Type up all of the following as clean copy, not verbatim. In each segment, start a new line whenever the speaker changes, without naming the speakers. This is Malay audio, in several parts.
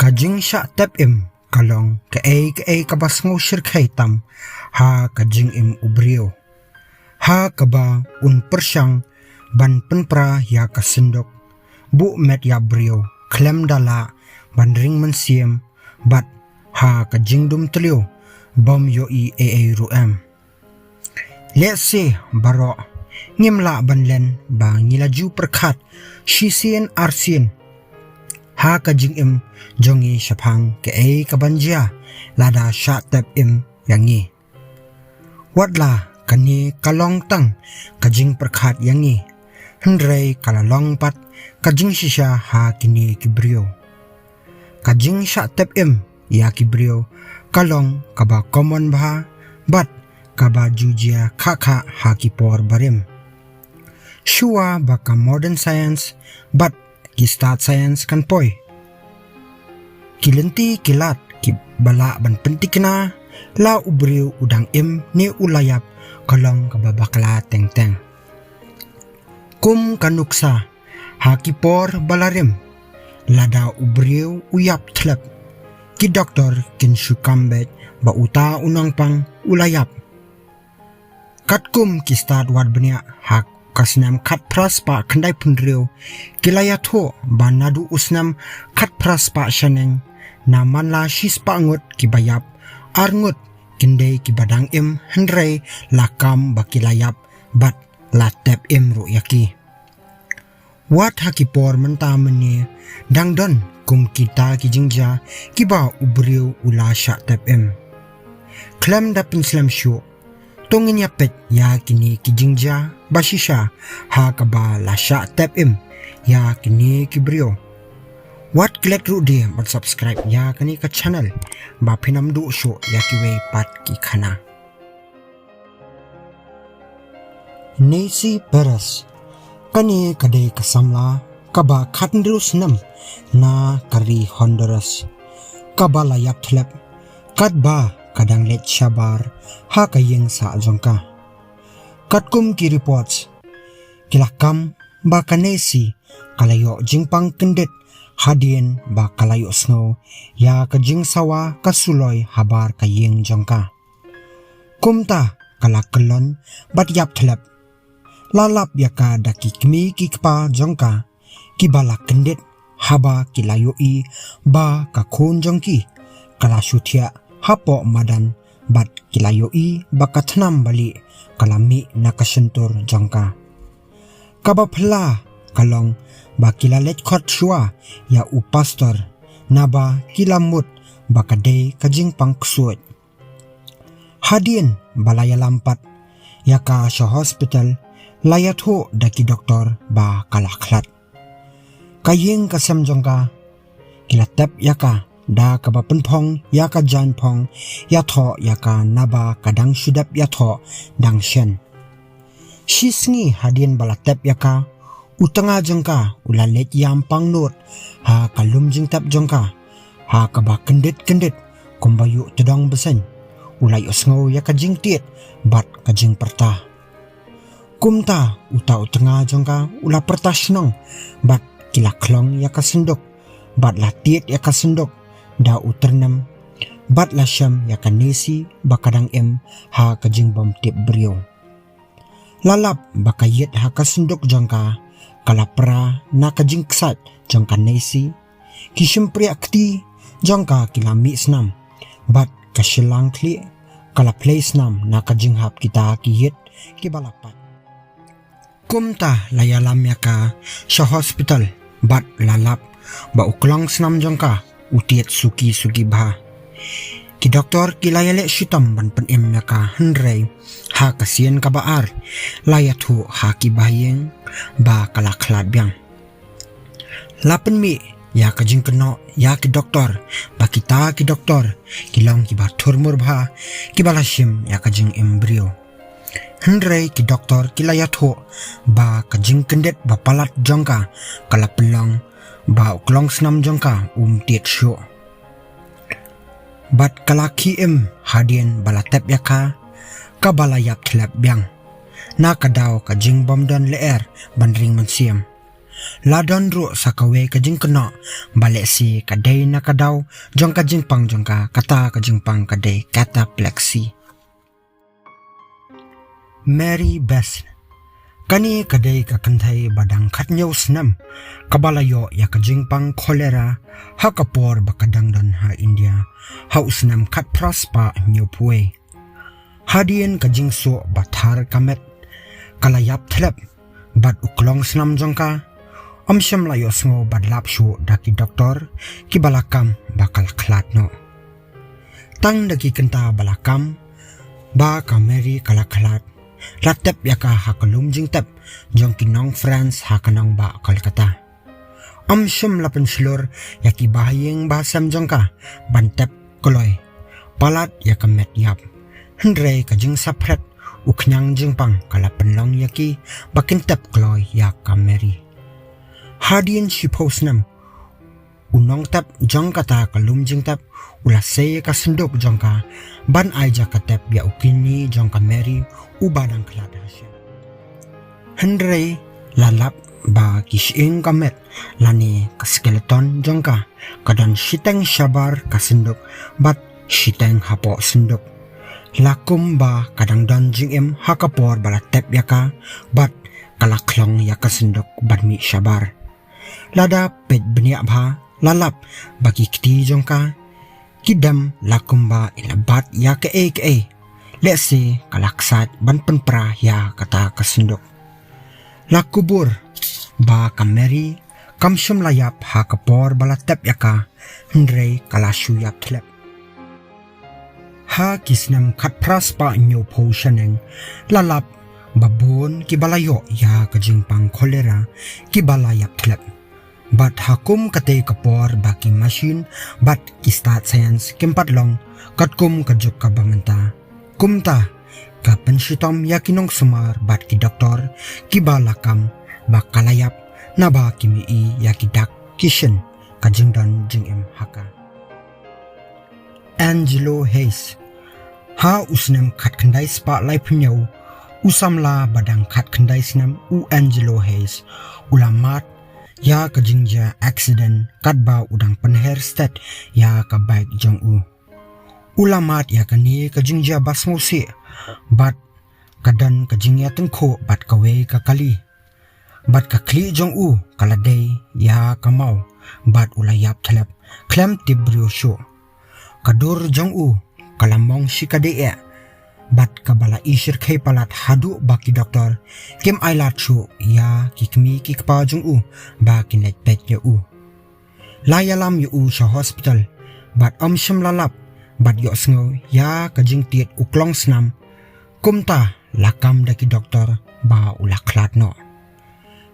ka JINGSHAH TEP IM kalong ka kabas ngusir kaitam ha ka jing im BRIEW ha kaba un persyang ban penpra ya kasendok bu met ya BRIEW klem dala ban ring mensiem bat ha ka jingdum telio bom yo i ruem let's say baro ngimla ban len ba ngilaju perkat shisien arsien ha ka jing im jongi shapang ke kabanjia lada shah TEP IM yangi wadla kani kalong tang ka jing perkat yangi hendrei kalalong pat ka JINGSHAH ha kini ki BRIEW ka JINGSHAH TEP IM ya ki BRIEW kalong kaba common bah bat kaba JINGJIA kha ha ki por barim shua baka modern science bat ki start science kan poi kilenti kilat ki bala ban pentikna la BRIEW udang im ni ulayap kalong kababakla teng kum kanuksa ha ki por balarim lada BRIEW uyap thlep ki doktor kin shukambet ba uta unang pang ulayap katkum ki start wad benya ha kasnam khat pras pa khandai punriu kilaya tho banadu usnam khat pras pa shaneng namanla shispa ngut ki bayap arngut kindai ki badang im hendrei lakam bakilayap bat la TEP IM ru yaki wat hakipor mentamani dangdon kum kita ki JINGJIA ki ba BRIEW ula shah TEP IM klem da pinslam shu tongin yapet ya kini ki JINGJIA bashisha ha kaba la shah TEP IM ya kini ki BRIEW wat klik ru di bat subscribe ya kani ka channel ba phinam du shu ya ki wei pat ki khana Neysi Perez kani kadai kasamla kaba khatndrus nam na kari Honduras kaba layap thlep katba kadang let shabar ha kayeng sa jongka katkum ki reports kilakam ba kanesi kalayo jingpang kendet hadien ba kalayo snow ya ka jingsawa kasuloy habar kayeng jongka kumta kalakelon bat yap thlep lalap yaka daki kmi ki kpa jongka kibala kendet haba kilayo i ba ka khon jongki kala shuthia hapo madan bat kilayo i ba kathnam bali kalami nakasentur jongka BAPHYLLA kalong ba kilalet khot shua ya upastor naba kilamut bakade kajing pangsuot hadien balaya lampat yaka sa hospital layatho daki doktor ba kalakhlat kayeng kasam jongka kilatep yaka da kaba penphong yaka jan phong yatho yaka naba kadang sudap yatho dangshen shisngi hadien balatep yaka utanga jongka ulalet yam pangnot ha kalum jingtap jongka ha kaba kendet kumbayu tedong besen ulay osngo yaka jingtiet bat kajing perta kumta uta utanga jongka ula perta shnong bat kilaklong yaka sendok bat latiet yaka sendok da uternam bat lasham yaka nesi bakadang im ha kajing bom tip BRIEW lalap bakayet ha kasendok jongka kalapra na kajing ksat jongka nesi kishimpriya kti jongka kilami snam bat kashilang kli kala place nam na kajing hap kita kiyet kibalapat kumta layalam yaka sa hospital bat lalap ba uklang snam jongka utiet suki bah ki doktor kilayale shitam ban pen im yaka hendrei ha kasien kabaar layathu ha ki bayeng ba kalakhlat byang lapen mi ya kajing keno ya ki doktor ba kita ki doktor kilong ki ba thurmur bha ki balashim ya kajing BRIEW hendrei ki doktor kilayathu ba kajing kendet ba palat jongka kala pelong ba uklong snam jongka tiet shu bat kalaki im hadien balatep yaka kabalayap thlep byang na kadaw kajing bomdan leer bandring mansiam ladon ru sakawe kajing kena balik si kadai na kadau jong kajing pang jong ka kata kajing pang kadai kata plexi. Mary Beth kani kadai ka kanthai badang khatnyau snam kabalayo ya kajing pang cholera ha kapor bakadang don ha India ha usnam khat praspa nyopue hadien kajing so bathar kamet kalayap thlep bad uklong snam jongka amsham layo sngo badlap shu daki doktor ki balakam bakal khlat no tang daki kenta balakam ba kameri kala khlat latep yaka hakalum jingtep jongki nong France hakanong ba Kolkata amsham lapan slur yaki bahayeng basam jongka bantep koloy palat yaka met yap hendrei kajing sapret uknyang jingpang kala penlong yaki bakin tep kloy ya kameri hadien shiposnam unong tep jong kata kalum jing tep ula sey ka senduk jongka ban aja katep ya ukini jong kameri ubadang klad hasya hendrei lalap ba kishing kamet lani ka skeleton jongka kadan shiteng shabar ka senduk bat shiteng hapo senduk lakum ba kadang don jingim hakapor bala tep yaka bat kalaklong yaka sendok badmi shabar lada pet benia bha lalap bagi kti jongka kidam lakum ba ilabat yaka ke lese kalaksat ban penpra ya kata kasendok lakubur ba kameri kamshum layap hakapor bala tep yaka hendrei kalashu yap thlep ha kisnam khat praspa nyo poshaneng lalap babon kibalayo ya kajing pang cholera kibalayap thlep bat hakum kate kapor baki machine bat kistat science kempat long katkum kajuk kabamenta kumta ka penshitom yakinong sumar bat ki doktor kibalakam bakalayap naba kimi yakidak kishen kajing don jingem haka Angelo Hays ha usnam khat khandai spa lai phnyau usamla badang khat khandai snam u Angelo Hays ulamat ya ka JINGJIA accident katba udang penher stat ya ka bike jong u ulamat ya kani ka JINGJIA basmosi bat kadan ka JINGJIA tengkho bat kawe ka kali bat ka kli jong u kaladei ya kamau bat ulayap thlep klem tibrio sho kadur jong u kalamong shikade bat kabala ishir khay palat hadu baki doktor kim ailat chu ya kikmi kikpa jung u ba kinlet pet ya u layalam yu u sha hospital bat amsham lalap bat yo sngo ya kajing tiet uklong snam kumta lakam daki doktor ba ulaklat no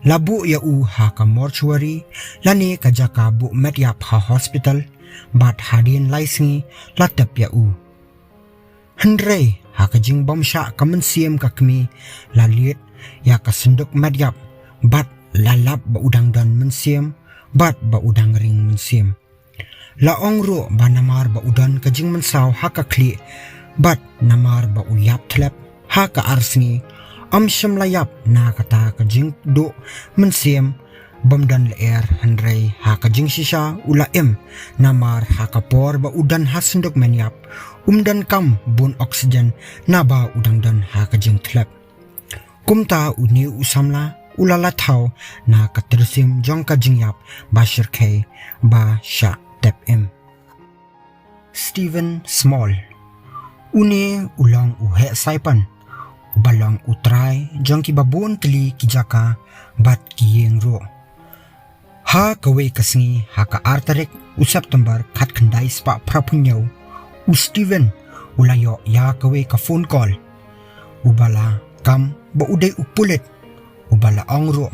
labu ya u ha ka mortuary lani kajaka bu medyap ha hospital bat hadin laisingi latap ya u hendrei hakajing bomsha kamensiam kakmi lalit ya kasenduk medyap bat lalap ba udang dan mensiam bat ba udang ring mensiam la ongru ba namar ba udan kajing mensaw hakakli bat namar ba uyap thlep haka arsingi amsham layap na kata kajing do mensiam bamdan leer hendrei haka JINGSHAH ula namar hakapor ba udan hasendok menyap umdan kam bun oksigen naba udang dan haka jing thlep kumta uni usamla ulala thau na katersim jongka jingyap bashir khay ba shah TEP IM Stephen Small uni ulang uhe saipan balang utrai jongki babun tli kijaka bat kiyeng ro ha kawe kasngi ha ka artarik u September khat khandai spa phrapunyau u Steven ulayo ya kawe ka phone call ubala kam ba uday upulit ubala ongro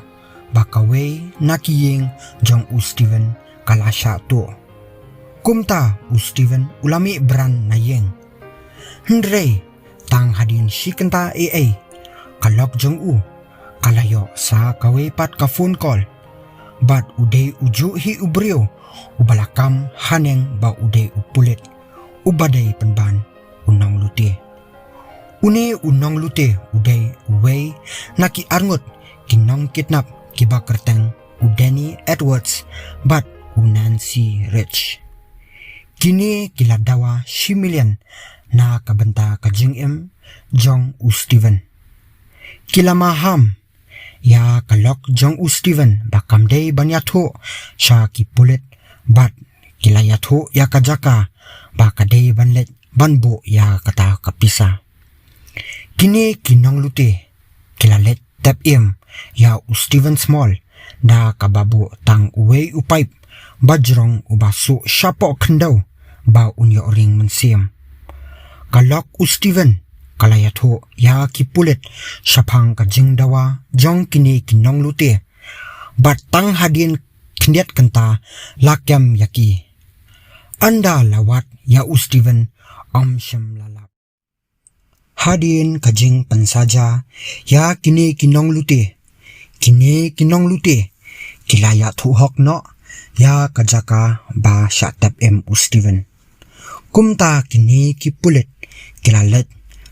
ba kawe nakiyeng jong u Steven kalasha to kumta u Steven ulami brand nayeng hendrei tang hadin shikenta kalok jong u kalayo sa kawe pat ka phone call bat uday uju hi ubriyo ubalakam haneng ba uday upulit ubaday penban unang lute une unang lute uday uway naki arngut kinong kidnap kiba kerteng u Danny Edwards bat u Nancy Rich. Kini kila dawa shimilian na kabenta ka JINGM Jong u Steven. Kila maham ya kalok Jong u Steven bakam day banyato sha ki pulit bat kila yato ya kajaka baka day banlet banbo ya kata kapisa. Kini kinong lute kila let TEP IM ya u Steven Small da kababu tang uwe u pipe bajrong u basu syapo kendau ba unyo ring mensiam. Kalok u Steven kalayato ya kipulit syapang kajing dawa jong kini kinong lute bat tang hadin kendiat kenta lakyam yaki. Anda lawat ya u Steven syam lalap. Hadin kajing pensaja ya kini kinong lute. Kini kinong lute kilaya tuhok no ya kajaka ba sya TEP IM u Steven. Kumta kini kipulit kilalet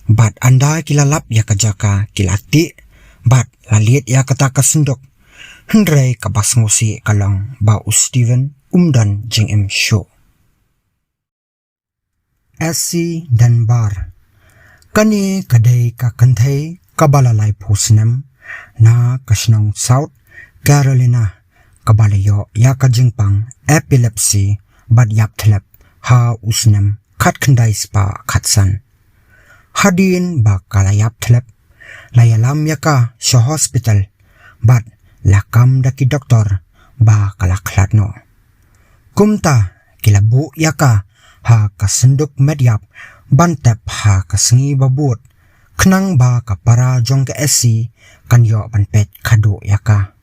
bat anda kilalap ya kajaka kilati bat lalit ya kata kasendok. Hendrai kabas ngosi kalong ba u Steven umdan JINGM show. Essie Dunbar kani kadai ka kanthai kabalalai phosnam na kasnong South Carolina kabalayo ya kajingpang epilepsy bat yap thlep ha usnam khat khandai spa khatsan. Hadin ba kalayap thlep layalam yaka sa hospital bat lakam daki doktor ba kalaklat no. Kumta kilabu yaka ha kasenduk medyap bantep ha kasengi babut kenang ba kapara jong ke Essie kan yo banpet kado yaka.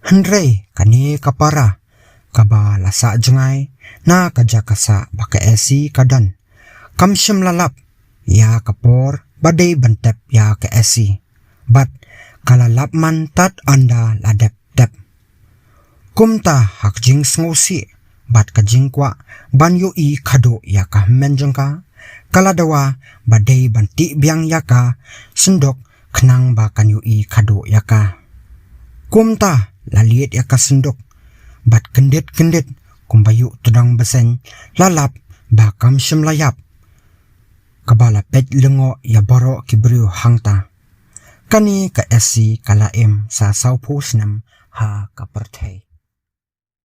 Hendrei kani kapara kaba lasa jengai na kajakasa ba ke Essie kadan kamsyem lalap ya kapor badai bantep ya ke Essie bat kalalap man tat anda ladep dep. Kumta hak jing ngosi bat kajing kwa banyo i kado ya ka menjengka kaladawa badai banti biang yaka sendok kenang ba kanyu i kado yaka. Kumta laliet yaka sendok bat kendit kumbayu tudang besen lalap ba kamsyem layap kabala pet lengo ya boro ki BRIEW hangta. Kani ka Essie kalaim sa saupos nam ha kapertay.